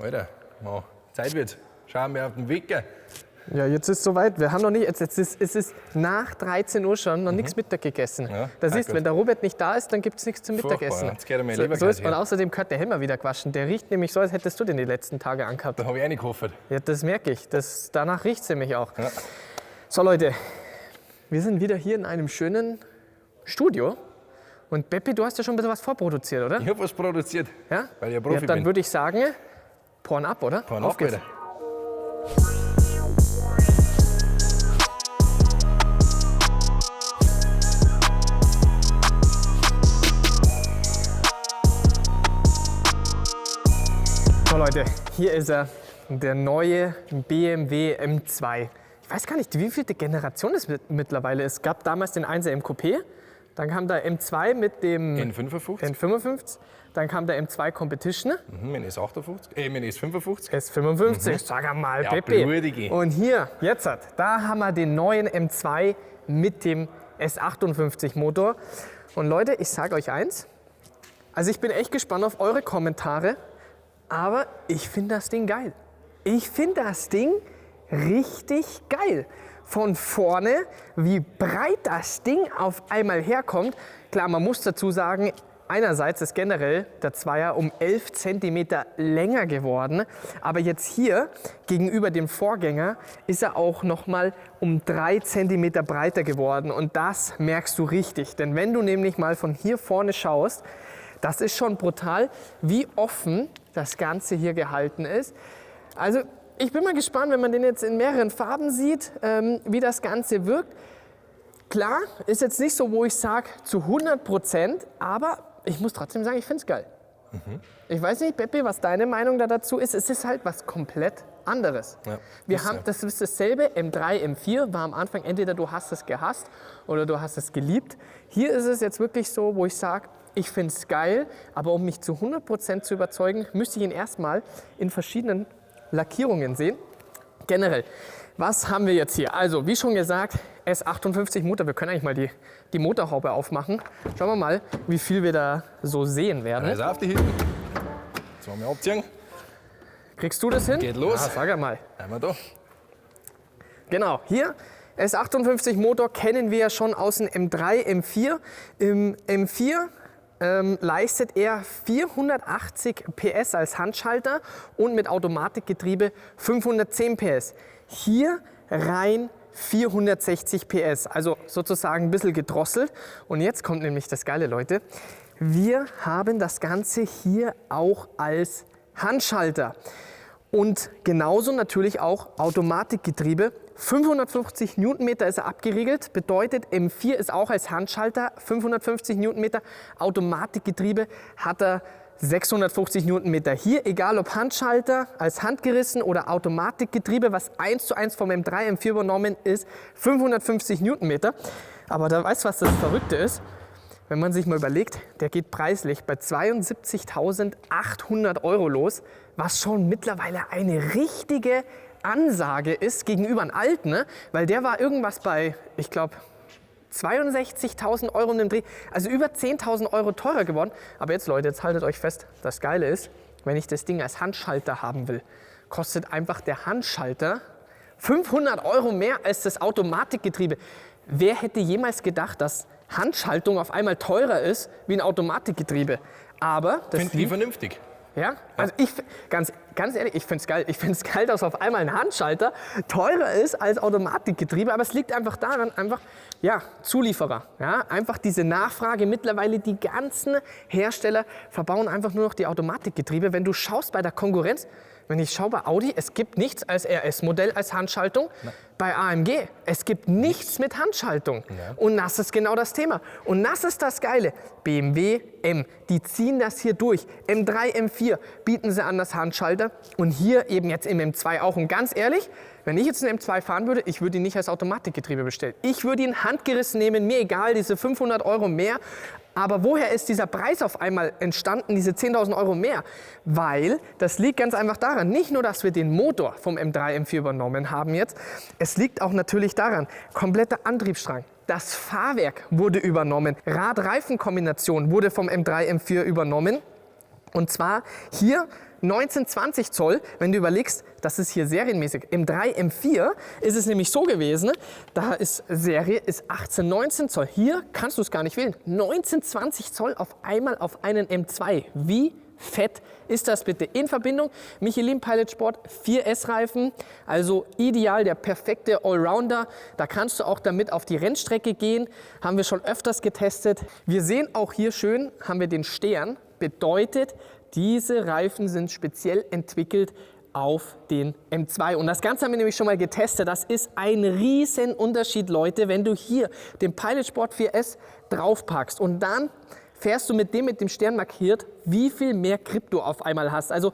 Alter, Mann, Zeit wird. Schauen wir auf den Wecker. Ja, jetzt ist es soweit. Wir haben noch nicht, es ist nach 13 Uhr schon noch nichts Mittag gegessen. Ja, Das ist, wenn der Robert nicht da ist, dann gibt es nichts zum Mittagessen. Jetzt geht er mir So lieber ist, und außerdem gehört der Helmer wieder gewaschen. Der riecht nämlich so, als hättest du den die letzten Tage angehabt. Da habe ich reingehofft. Ja, das merke ich. Danach riecht es nämlich auch. Ja. So Leute, wir sind wieder hier in einem schönen Studio. Und Beppi, du hast ja schon ein bisschen was vorproduziert, oder? Ich habe was produziert, Ja? weil ich ja Profi Dann bin. würde ich sagen, Porn ab, oder? Porn Auf auf, geht's. Alter. So Leute, hier ist er, der neue BMW M2. Ich weiß gar nicht, wie vielte Generation es mittlerweile ist. Es gab damals den 1er M Coupé, dann kam der M2 mit dem N55, N55, dann kam der M2 Competition, mein S58, mein S55. S55, sag einmal, Ja, Peppi. blutige. Und hier, jetzt, da haben wir den neuen M2 mit dem S58 Motor. Und Leute, ich sage euch eins, also ich bin echt gespannt auf eure Kommentare, aber ich finde das Ding geil. Ich finde das Ding richtig geil. Von vorne, wie breit das Ding auf einmal herkommt. Klar, man muss dazu sagen, einerseits ist generell der Zweier um 11 cm länger geworden, aber jetzt hier gegenüber dem Vorgänger ist er auch noch mal um 3 cm breiter geworden und das merkst du richtig, denn wenn du nämlich mal von hier vorne schaust, das ist schon brutal, wie offen das Ganze hier gehalten ist. Also ich bin mal gespannt, wenn man den jetzt in mehreren Farben sieht, wie das Ganze wirkt. Klar, ist jetzt nicht so, wo ich sage zu 100%, aber ich muss trotzdem sagen, ich finde es geil. Ich weiß nicht, Beppi, was deine Meinung da dazu ist. Es ist halt was komplett anderes. Ja, Wir haben, das ist dasselbe, M3, M4 war am Anfang, entweder du hast es gehasst oder du hast es geliebt. Hier ist es jetzt wirklich so, wo ich sage, ich finde es geil, aber um mich zu 100% zu überzeugen, müsste ich ihn erstmal in verschiedenen Lackierungen sehen. Generell, was haben wir jetzt hier? Also, wie schon gesagt, S58 Motor. Wir können eigentlich mal die Motorhaube aufmachen. Schauen wir mal, wie viel wir da so sehen werden. Also auf die hinten. Jetzt wollen wir abziehen. Kriegst du das hin? Geht los. Ah, sag einmal. Einmal da. Genau, hier S58 Motor kennen wir ja schon aus dem M3, M4. Im M4 leistet er 480 PS als Handschalter und mit Automatikgetriebe 510 PS. Hier rein 460 PS, also sozusagen ein bisschen gedrosselt. Und jetzt kommt nämlich das Geile, Leute. Wir haben das Ganze hier auch als Handschalter. Und genauso natürlich auch Automatikgetriebe. 550 Newtonmeter ist er abgeriegelt, bedeutet M4 ist auch als Handschalter 550 Newtonmeter. Automatikgetriebe hat er 650 Newtonmeter. Hier, egal ob Handschalter, als handgerissen oder Automatikgetriebe, was 1:1 vom M3, M4 übernommen ist, 550 Newtonmeter. Aber da weißt du, was das Verrückte ist? Wenn man sich mal überlegt, der geht preislich bei 72.800 € los, was schon mittlerweile eine richtige Ansage ist gegenüber einem alten, ne? Weil der war irgendwas bei, ich glaube, 62.000 € in dem Dreh, also über 10.000 € teurer geworden. Aber jetzt Leute, jetzt haltet euch fest, das Geile ist, wenn ich das Ding als Handschalter haben will, kostet einfach der Handschalter 500 € mehr als das Automatikgetriebe. Wer hätte jemals gedacht, dass Handschaltung auf einmal teurer ist wie ein Automatikgetriebe? Aber das Finde ich vernünftig. ja, also ich, ganz ehrlich, ich finde es geil. Ich finde es geil, dass auf einmal ein Handschalter teurer ist als Automatikgetriebe. Aber es liegt einfach daran, ja, Zulieferer. Ja, einfach diese Nachfrage. Mittlerweile die ganzen Hersteller verbauen einfach nur noch die Automatikgetriebe. Wenn du schaust bei der Konkurrenz, wenn ich schaue bei Audi, es gibt nichts als RS-Modell als Handschaltung. Nein. Bei AMG, es gibt nichts mit Handschaltung. Ja. Und das ist genau das Thema. Und das ist das Geile. BMW M, die ziehen das hier durch. M3, M4 bieten sie an das Handschalter. Und hier eben jetzt im M2 auch. Und ganz ehrlich, wenn ich jetzt einen M2 fahren würde, ich würde ihn nicht als Automatikgetriebe bestellen. Ich würde ihn handgerissen nehmen, mir egal, diese 500 € mehr. Aber woher ist dieser Preis auf einmal entstanden, diese 10.000 € mehr? Weil das liegt ganz einfach daran, nicht nur, dass wir den Motor vom M3, M4 übernommen haben jetzt, es liegt auch natürlich daran, kompletter Antriebsstrang. Das Fahrwerk wurde übernommen, Rad-Reifen-Kombination wurde vom M3, M4 übernommen. Und zwar hier 1920 Zoll, wenn du überlegst, das ist hier serienmäßig. Im 3, M4 ist es nämlich so gewesen, da ist Serie ist 18, 19 Zoll. Hier kannst du es gar nicht wählen. 19, 20 Zoll auf einmal auf einen M2. Wie fett ist das bitte? In Verbindung Michelin Pilot Sport 4S Reifen, also ideal, der perfekte Allrounder. Da kannst du auch damit auf die Rennstrecke gehen, haben wir schon öfters getestet. Wir sehen auch hier schön, haben wir den Stern, bedeutet, diese Reifen sind speziell entwickelt auf den M2. Und das Ganze haben wir nämlich schon mal getestet. Das ist ein riesen Unterschied, Leute, wenn du hier den Pilot Sport 4S draufpackst und dann fährst du mit dem Stern markiert, wie viel mehr Grip du auf einmal hast. Also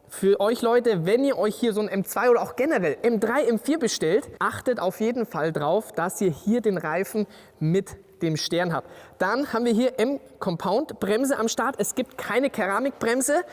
für euch Leute, wenn ihr euch hier so ein M2 oder auch generell M3, M4 bestellt, achtet auf jeden Fall drauf, dass ihr hier den Reifen mit dem Stern habt. Dann haben wir hier M-Compound Bremse am Start. Es gibt keine Keramikbremse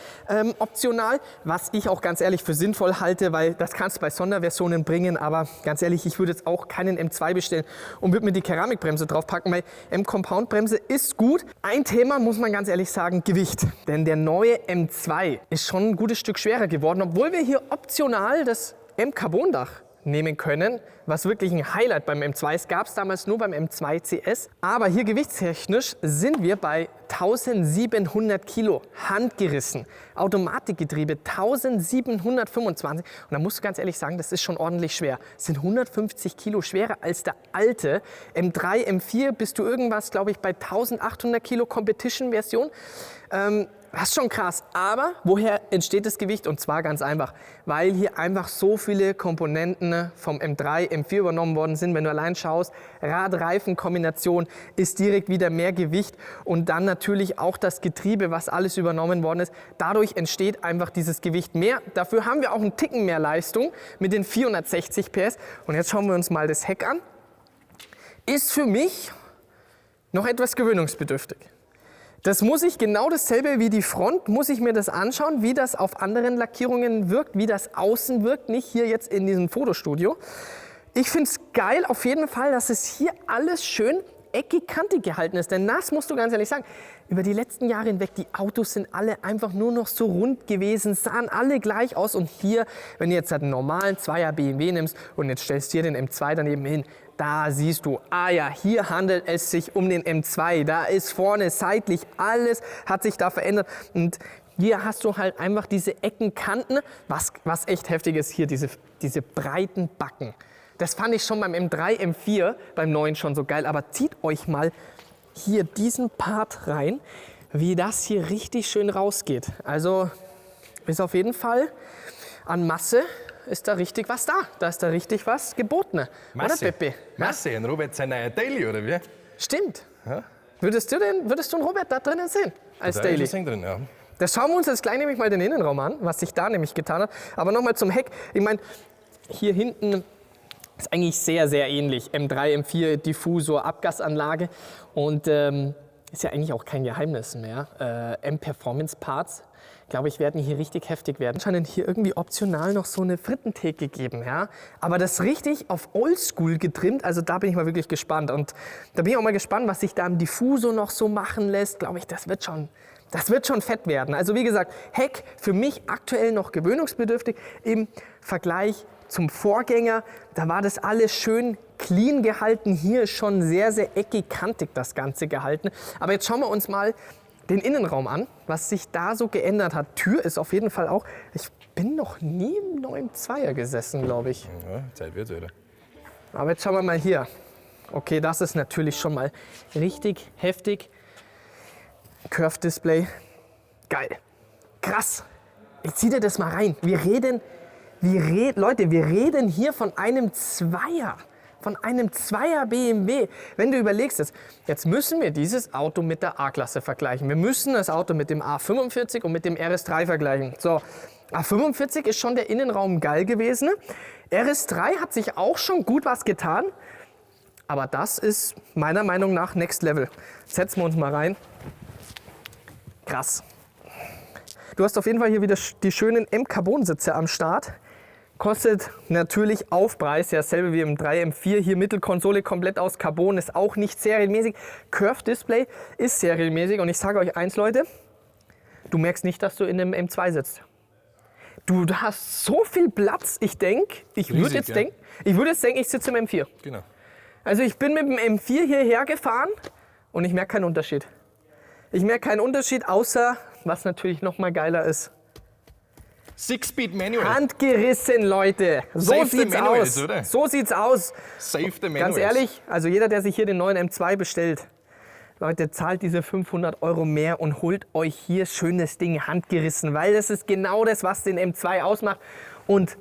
optional, was ich auch ganz ehrlich für sinnvoll halte, weil das kannst du bei Sonderversionen bringen, aber ganz ehrlich, ich würde jetzt auch keinen M2 bestellen und würde mir die Keramikbremse draufpacken, weil M-Compound Bremse ist gut. Ein Thema muss man ganz ehrlich sagen, Gewicht, denn der neue M2 ist schon ein gutes Stück schwerer geworden, obwohl wir hier optional das M-Carbon-Dach nehmen können, was wirklich ein Highlight beim M2 ist. Gab es damals nur beim M2 CS. Aber hier gewichtstechnisch sind wir bei 1700 Kilo handgerissen. Automatikgetriebe 1725. Und da musst du ganz ehrlich sagen, das ist schon ordentlich schwer. Das sind 150 Kilo schwerer als der alte M3, M4 bist du irgendwas, glaube ich, bei 1800 Kilo Competition-Version. Das ist schon krass, aber woher entsteht das Gewicht? Und zwar ganz einfach, weil hier einfach so viele Komponenten vom M3, M4 übernommen worden sind. Wenn du allein schaust, Rad-Reifen-Kombination ist direkt wieder mehr Gewicht und dann natürlich auch das Getriebe, was alles übernommen worden ist. Dadurch entsteht einfach dieses Gewicht mehr. Dafür haben wir auch einen Ticken mehr Leistung mit den 460 PS. Und jetzt schauen wir uns mal das Heck an. Ist für mich noch etwas gewöhnungsbedürftig. Das muss ich genau dasselbe wie die Front, muss ich mir das anschauen, wie das auf anderen Lackierungen wirkt, wie das außen wirkt, nicht hier jetzt in diesem Fotostudio. Ich finde es geil auf jeden Fall, dass es hier alles schön eckig-kantig gehalten ist, denn das musst du ganz ehrlich sagen, über die letzten Jahre hinweg, die Autos sind alle einfach nur noch so rund gewesen, sahen alle gleich aus und hier, wenn du jetzt einen normalen 2er BMW nimmst und jetzt stellst du hier den M2 daneben hin, da siehst du, ah ja, hier handelt es sich um den M2. Da ist vorne seitlich alles, hat sich da verändert. Und hier hast du halt einfach diese Ecken, Kanten. Was echt heftig ist, hier diese breiten Backen. Das fand ich schon beim M3, M4, beim neuen schon so geil. Aber zieht euch mal hier diesen Part rein, wie das hier richtig schön rausgeht. Also ist auf jeden Fall an Masse ist da richtig was da. Da ist da richtig was geboten. Oder, Pepe? Masse, ein Robert sein neuer Daily, oder wie? Stimmt. Ja. Würdest du einen Robert da drinnen sehen? Als Da Daily? ist das drin, ja. Das schauen wir uns jetzt gleich nämlich mal den Innenraum an, was sich da nämlich getan hat. Aber nochmal zum Heck. Ich meine, hier hinten ist eigentlich sehr, sehr ähnlich. M3, M4, Diffusor, Abgasanlage. Und ist ja eigentlich auch kein Geheimnis mehr. M-Performance Parts, glaube ich, werden hier richtig heftig werden. Anscheinend hier irgendwie optional noch so eine Frittentheke geben, ja. Aber das richtig auf Oldschool getrimmt, also da bin ich mal wirklich gespannt. Und da bin ich auch mal gespannt, was sich da im Diffusor noch so machen lässt. Glaube ich, das wird schon fett werden. Also wie gesagt, Heck für mich aktuell noch gewöhnungsbedürftig im Vergleich zum Vorgänger. Da war das alles schön clean gehalten. Hier ist schon sehr, sehr eckig-kantig das Ganze gehalten. Aber jetzt schauen wir uns mal den Innenraum an, was sich da so geändert hat. Tür ist auf jeden Fall auch, ich bin noch nie im neuen Zweier gesessen, glaube ich. Ja, Zeit wird's wieder. Aber jetzt schauen wir mal hier. Okay, das ist natürlich schon mal richtig heftig. Curve Display, geil, krass. Ich zieh dir das mal rein. Leute, wir reden hier von einem Zweier. Von einem Zweier BMW. Wenn du überlegst, jetzt müssen wir dieses Auto mit der A-Klasse vergleichen. Wir müssen das Auto mit dem A45 und mit dem RS3 vergleichen. So, A45 ist schon der Innenraum geil gewesen. RS3 hat sich auch schon gut was getan. Aber das ist meiner Meinung nach Next Level. Setzen wir uns mal rein. Krass. Du hast auf jeden Fall hier wieder die schönen M-Carbon-Sitze am Start. Kostet natürlich Aufpreis, ja dasselbe wie im 3 M4. Hier Mittelkonsole komplett aus Carbon, ist auch nicht serienmäßig. Curve Display ist serienmäßig und ich sage euch eins, Leute, du merkst nicht, dass du in einem M2 sitzt. Du hast so viel Platz. Ich denke, ich würde Riesig, jetzt ja. denken, ich sitze im M4. Genau. Also ich bin mit dem M4 hierher gefahren und ich merke keinen Unterschied. Ich merke keinen Unterschied, außer, was natürlich noch mal geiler ist, 6-Speed Manual. handgerissen, Leute. So Save the sieht's manuals, aus. oder? So sieht's aus. Save the Manuals. Ganz ehrlich, also jeder, der sich hier den neuen M2 bestellt, Leute, zahlt diese 500 € mehr und holt euch hier schönes Ding handgerissen, weil das ist genau das, was den M2 ausmacht. Und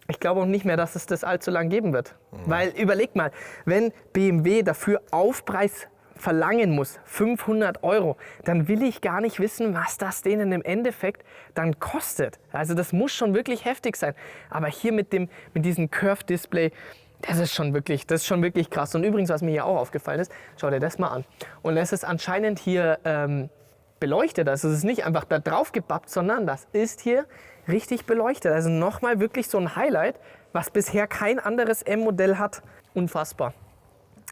ich glaube auch nicht mehr, dass es das allzu lang geben wird. Weil überlegt mal, wenn BMW dafür Aufpreis verlangen muss, 500 €, dann will ich gar nicht wissen, was das denen im Endeffekt dann kostet. Also das muss schon wirklich heftig sein. Aber hier mit diesem Curve-Display, das ist schon wirklich krass. Und übrigens, was mir hier auch aufgefallen ist, schau dir das mal an. Und es ist anscheinend hier beleuchtet. Also es ist nicht einfach da drauf gebappt, sondern das ist hier richtig beleuchtet. Also nochmal wirklich so ein Highlight, was bisher kein anderes M-Modell hat. Unfassbar.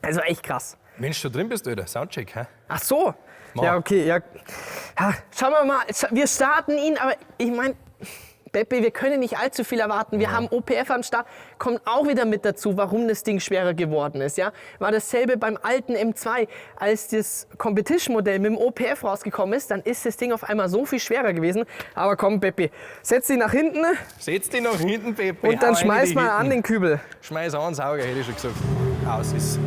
Also echt krass. Mensch, du drin bist, Alter. Soundcheck, hä? Ach so. Mach. Ja, okay. Ja. Ja, schauen wir mal. Wir starten ihn, aber ich meine, Beppe, wir können nicht allzu viel erwarten. Wir haben OPF am Start, kommt auch wieder mit dazu, warum das Ding schwerer geworden ist. Ja? War dasselbe beim alten M2. Als das Competition-Modell mit dem OPF rausgekommen ist, dann ist das Ding auf einmal so viel schwerer gewesen. Aber komm, Beppe, setz dich nach hinten Setz dich nach hinten, Pepe. und dann Hau rein in schmeiß die mal an Hitten. den Kübel. Schmeiß an, Sauger, hätte ich schon gesagt. Aus ist.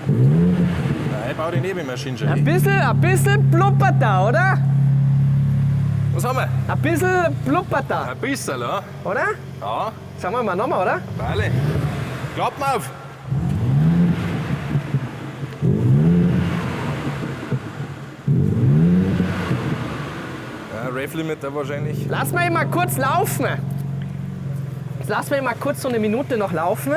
Nein, ich baue die Nebenmaschine schon hin. Ein bisschen blubbert da, oder? Was haben wir? Ein bisschen blubbert da, Ein bisschen, ja? oder? Ja, Sagen wir mal nochmal, oder? Weile. Klappen auf! Ja, Rave-Limiter wahrscheinlich. Lass mal mal kurz laufen. Jetzt lass mal kurz so eine Minute noch laufen,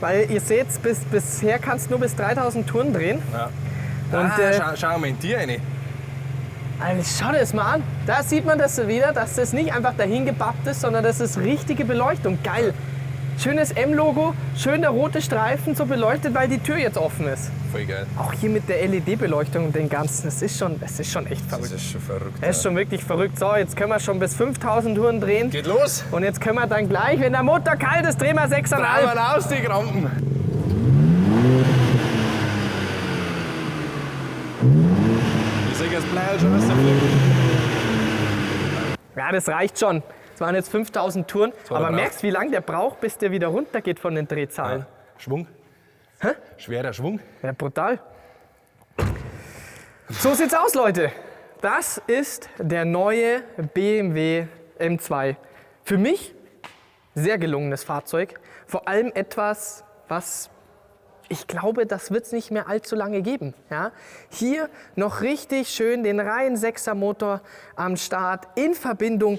weil ihr seht, bisher kannst du nur bis 3000 Touren drehen. Ja. Und, schau mal in dir rein. Also schau dir das mal an. Da sieht man das wieder, dass das nicht einfach dahin gebappt ist, sondern das ist richtige Beleuchtung. Geil. Schönes M-Logo, schön der rote Streifen, so beleuchtet, weil die Tür jetzt offen ist. Voll geil. Auch hier mit der LED-Beleuchtung und den ganzen, das ist schon echt verrückt. Das ist schon verrückt. Das ist schon wirklich verrückt. So, jetzt können wir schon bis 5000 Touren drehen. Geht los! Und jetzt können wir dann gleich, wenn der Motor kalt ist, drehen wir 6,5. Trauen aus, die Krampen! Ich sehe das Blei schon aus der Flügel. Ja, das reicht schon. Es waren jetzt 5000 Touren. war Aber der merkst, wie lange der braucht, bis der wieder runtergeht von den Drehzahlen? Schwung. Hä? Schwerer Schwung. Ja, brutal. So sieht's aus, Leute. Das ist der neue BMW M2. Für mich sehr gelungenes Fahrzeug. Vor allem etwas, was ich glaube, das wird es nicht mehr allzu lange geben. Ja? Hier noch richtig schön den reinen 6er Motor am Start in Verbindung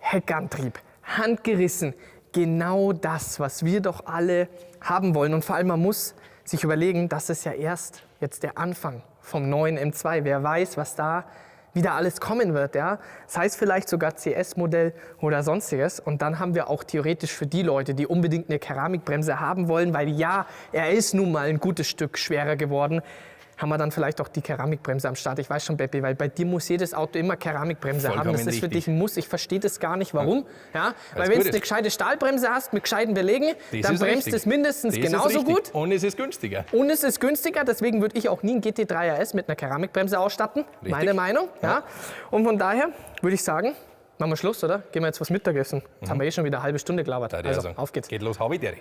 Heckantrieb, handgerissen. Genau das, was wir doch alle haben wollen. Und vor allem, man muss sich überlegen, das ist ja erst jetzt der Anfang vom neuen M2. Wer weiß, was da wieder alles kommen wird. Ja? Das heißt vielleicht sogar CS-Modell oder sonstiges. Und dann haben wir auch theoretisch für die Leute, die unbedingt eine Keramikbremse haben wollen, weil ja, er ist nun mal ein gutes Stück schwerer geworden, haben wir dann vielleicht auch die Keramikbremse am Start. Ich weiß schon, Beppi, weil bei dir muss jedes Auto immer Keramikbremse haben. Vollkommen Das ist für richtig. dich ein Muss. Ich verstehe das gar nicht, warum. Ja? Weil Weil's wenn gut du eine ist. gescheite Stahlbremse hast mit gescheiten Belegen, Das dann ist bremst richtig. es mindestens Das ist genauso richtig. gut. Und es ist günstiger. Und es ist günstiger, deswegen würde ich auch nie einen GT3 RS mit einer Keramikbremse ausstatten. Richtig. Meine Meinung. Ja. Und von daher würde ich sagen, machen wir Schluss, oder? Gehen wir jetzt was Mittagessen. Jetzt haben wir eh schon wieder eine halbe Stunde gelabert. Da Also, auf geht's. Geht los, hab ich dir.